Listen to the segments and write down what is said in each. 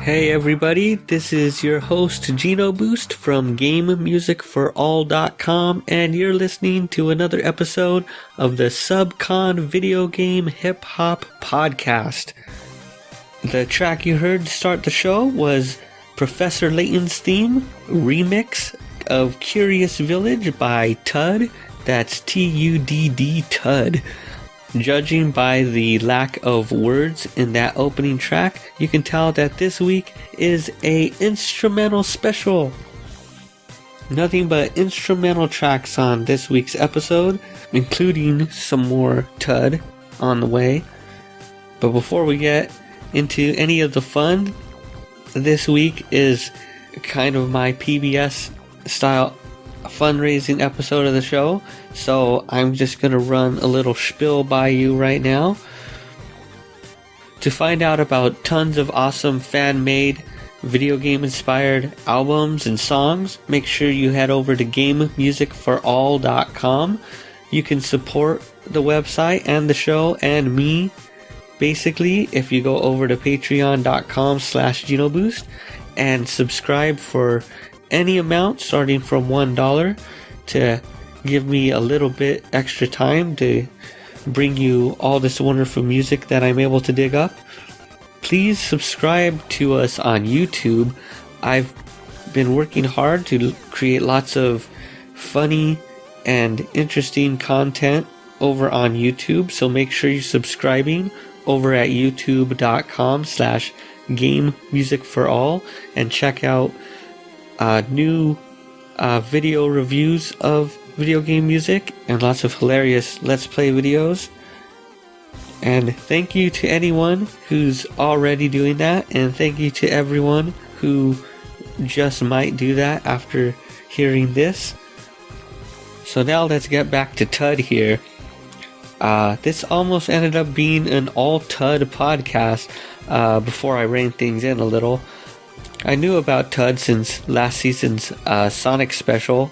Hey everybody, this is your host Gino Boost from GameMusicForAll.com, and you're listening to another episode of the SUBCON Video Game Hip Hop Podcast. The track you heard to start the show was Professor Layton's theme, remix of Curious Village by Tudd. That's Tudd, Tudd. Judging by the lack of words in that opening track, you can tell that this week is a instrumental special. Nothing but instrumental tracks on this week's episode, including some more Tudd on the way. But before we get into any of the fun, this week is kind of my PBS style fundraising episode of the show, so I'm just gonna run a little spiel by you right now. To find out about tons of awesome fan-made video game inspired albums and songs, make sure you head over to GameMusicForAll.com. You can support the website and the show and me basically if you go over to patreon.com/GinoBoost and subscribe for any amount starting from $1 to give me a little bit extra time to bring you all this wonderful music that I'm able to dig up. Please subscribe to us on YouTube. I've been working hard to create lots of funny and interesting content over on YouTube, so make sure you're subscribing over at youtube.com/GameMusicForAll and check out new video reviews of video game music and lots of hilarious Let's Play videos. And thank you to anyone who's already doing that, and thank you to everyone who just might do that after hearing this. So now let's get back to Tudd here. This almost ended up being an all Tudd podcast before I reined things in a little. I knew about Tudd since last season's Sonic special,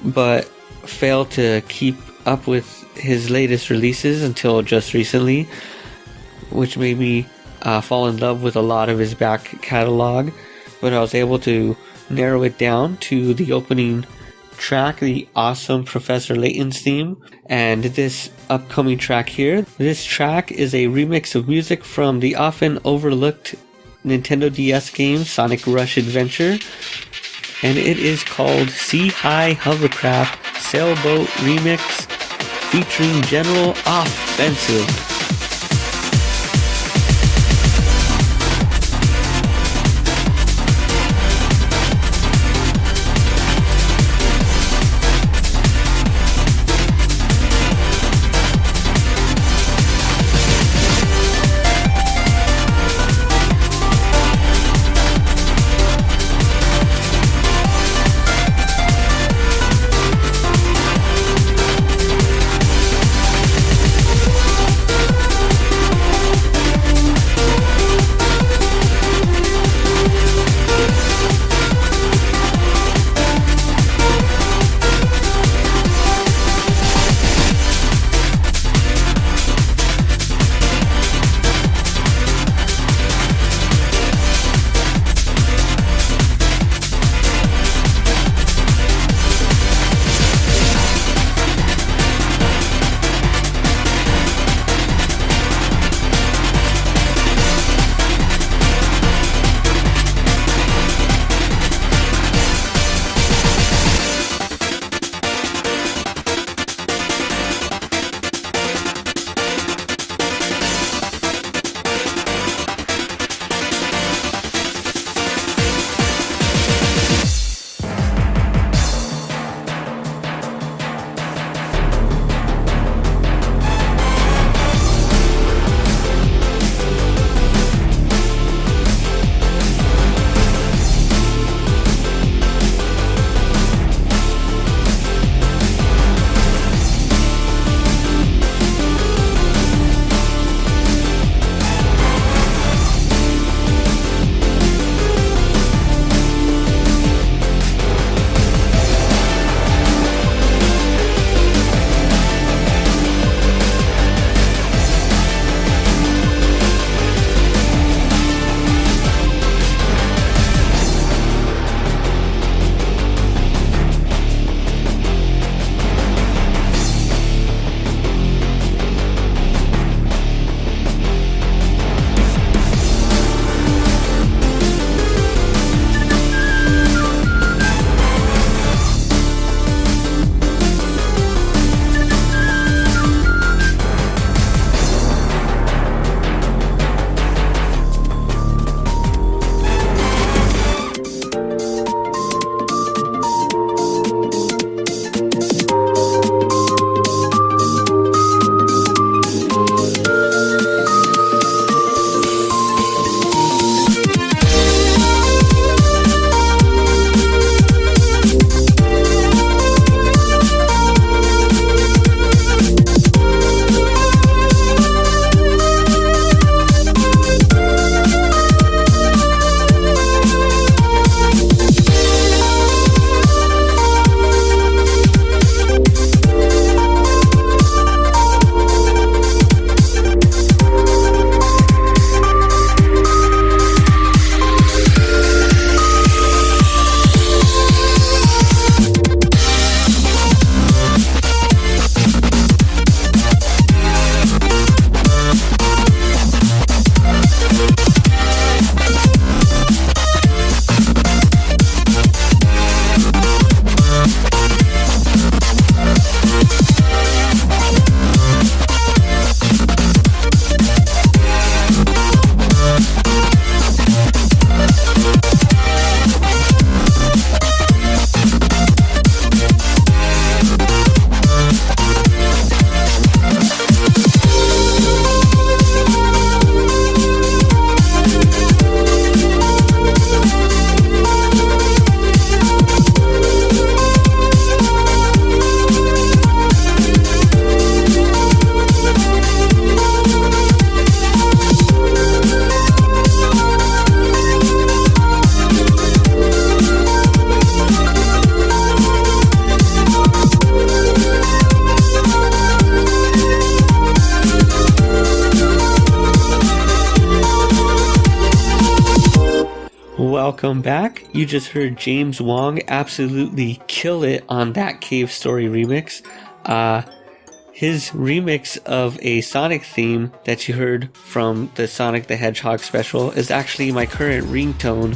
but failed to keep up with his latest releases until just recently, which made me fall in love with a lot of his back catalog. But I was able to narrow it down to the opening track, the awesome Professor Layton's theme, and this upcoming track here. This track is a remix of music from the often overlooked Nintendo DS game Sonic Rush Adventure, and it is called Sea High Hovercraft Sailboat Remix featuring General Offensive. welcome back. You just heard James Wong absolutely kill it on that Cave Story remix. His remix of a Sonic theme that you heard from the Sonic the Hedgehog special is actually my current ringtone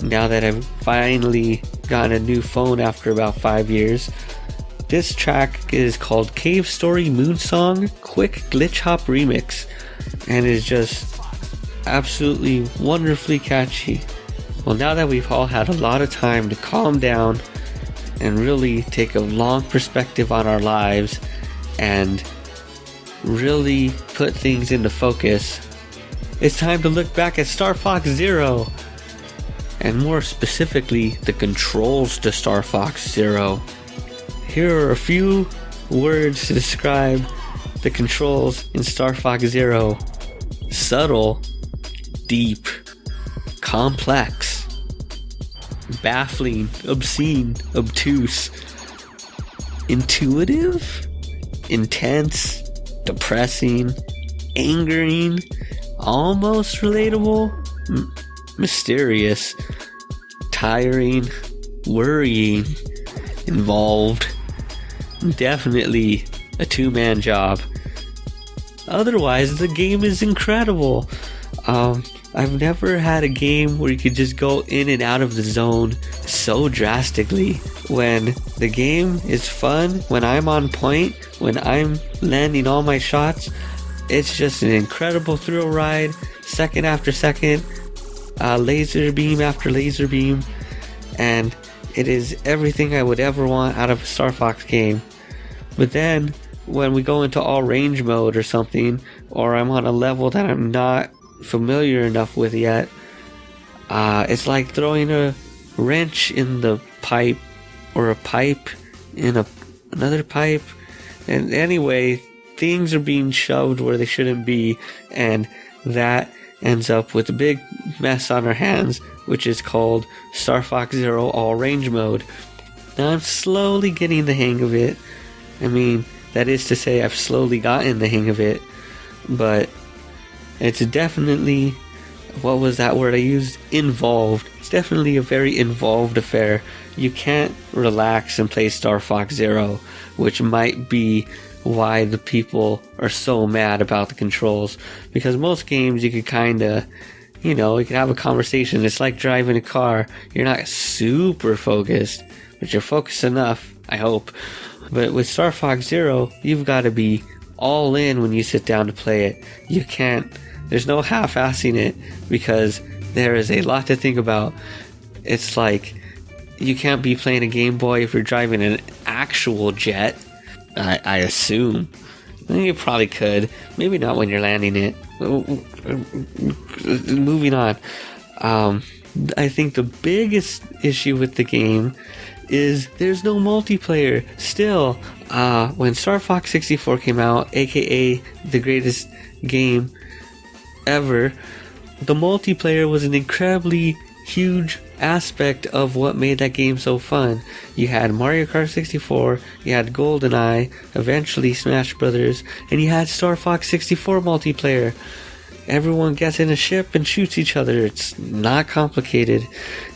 now that I've finally gotten a new phone after about 5 years. This track is called Cave Story Moon Song Quick Glitch Hop Remix and is just absolutely wonderfully catchy. Well, now that we've all had a lot of time to calm down and really take a long perspective on our lives and really put things into focus, it's time to look back at Star Fox Zero, and more specifically, the controls to Star Fox Zero. Here are a few words to describe the controls in Star Fox Zero. Subtle, deep, complex, baffling, obscene, obtuse, intuitive, intense, depressing, angering, almost relatable, mysterious, tiring, worrying, involved, definitely a two-man job. Otherwise, the game is incredible. I've never had a game where you could just go in and out of the zone so drastically. When the game is fun, when I'm on point, when I'm landing all my shots, it's just an incredible thrill ride, second after second, laser beam after laser beam, and it is everything I would ever want out of a Star Fox game. But then, when we go into all range mode or something, or I'm on a level that I'm not familiar enough with yet, it's like throwing a wrench in the pipe, or a pipe in another pipe, and anyway, things are being shoved where they shouldn't be, and that ends up with a big mess on our hands, which is called Star Fox Zero All Range Mode. Now I'm slowly getting the hang of it. I mean, that is to say, I've slowly gotten the hang of it, but it's definitely, what was that word I used? Involved. It's definitely a very involved affair. You can't relax and play Star Fox Zero, which might be why the people are so mad about the controls. Because most games you could kinda, you could have a conversation. It's like driving a car. You're not super focused, but you're focused enough, I hope. But with Star Fox Zero, you've got to be all in when you sit down to play it. You can't, there's no half-assing it, because there is a lot to think about. It's like, you can't be playing a Game Boy if you're driving an actual jet, I assume. You probably could. Maybe not when you're landing it. Moving on. I think the biggest issue with the game is there's no multiplayer. Still, when Star Fox 64 came out, aka the greatest game ever, the multiplayer was an incredibly huge aspect of what made that game so fun. You had Mario Kart 64, you had GoldenEye, eventually Smash Brothers, and you had Star Fox 64 multiplayer. Everyone gets in a ship and shoots each other. It's not complicated.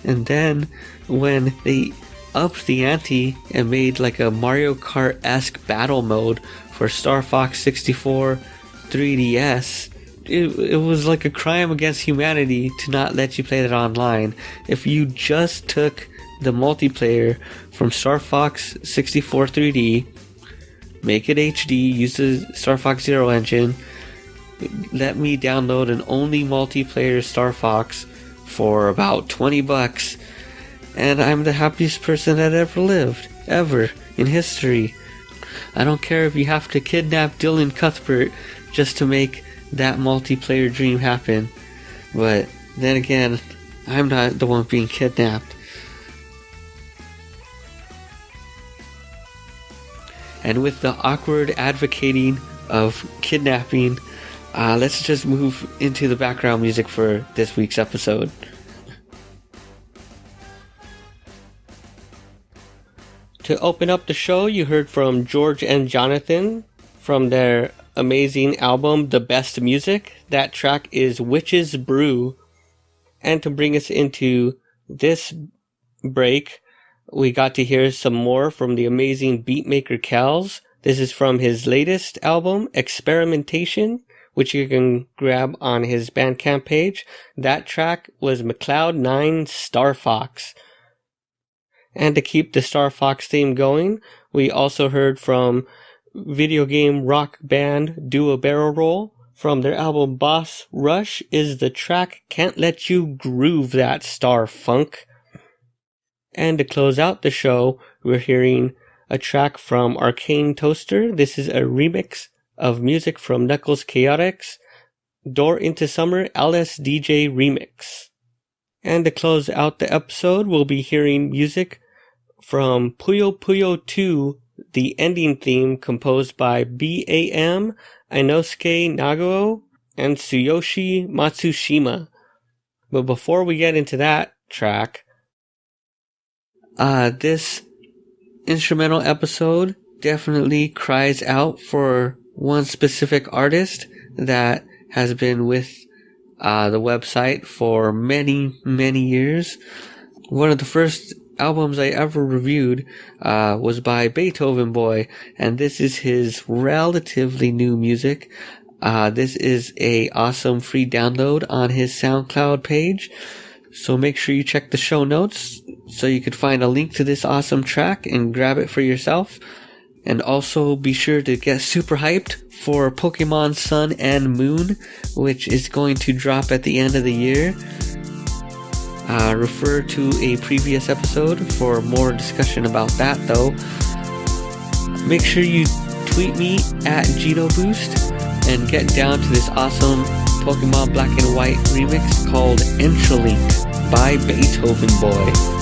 And then when they upped the ante and made like a Mario Kart-esque battle mode for Star Fox 64 3DS, it was like a crime against humanity to not let you play that online. If you just took the multiplayer from Star Fox 64 3D, make it HD, use the Star Fox Zero engine, let me download an only multiplayer Star Fox for about $20, and I'm the happiest person that ever lived, ever, in history. I don't care if you have to kidnap Dylan Cuthbert just to make that multiplayer dream happen. But then again, I'm not the one being kidnapped. And with the awkward advocating of kidnapping, let's just move into the background music for this week's episode. To open up the show, you heard from George and Jonathan from their amazing album, The Best Music. That track is Witch's Brew. And to bring us into this break, we got to hear some more from the amazing BeatmakerKelz. This is from his latest album, Experimentation, which you can grab on his Bandcamp page. That track was McCloud9 Star Fox. And to keep the Star Fox theme going, we also heard from video game rock band Do a Barrel Roll. From their album Boss Rush is the track Can't Let You Groove That Star Funk. And to close out the show, we're hearing a track from Arcane Toaster. This is a remix of music from Knuckles Chaotix, Door Into Summer LSDJ Remix. And to close out the episode, we'll be hearing music from Puyo Puyo 2, the ending theme composed by BAM, Inosuke Nagao, and Tsuyoshi Matsushima. But before we get into that track, this instrumental episode definitely cries out for one specific artist that has been with the website for many, many years. One of the first albums I ever reviewed was by Beethovenboy, and this is his relatively new music. This is a awesome free download on his SoundCloud page, so make sure you check the show notes so you could find a link to this awesome track and grab it for yourself. And also be sure to get super hyped for Pokemon Sun and Moon, which is going to drop at the end of the year. Refer to a previous episode for more discussion about that, though. Make sure you tweet me at GenoBoost and get down to this awesome Pokemon Black and White remix called Entralink by Beethovenboy.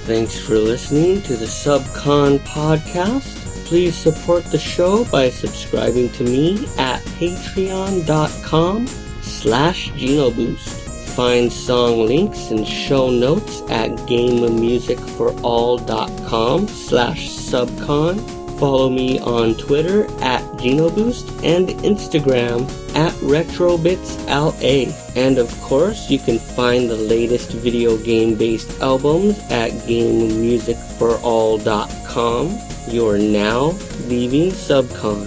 Thanks for listening to the SUBCON podcast. Please support the show by subscribing to me at patreon.com/GenoBoost. Find song links and show notes at gamemusicforall.com/SUBCON. Follow me on Twitter at GenoBoost and Instagram at RetrobitsLA. And of course, you can find the latest video game-based albums at gamemusicforall.com. You're now leaving SUBCON.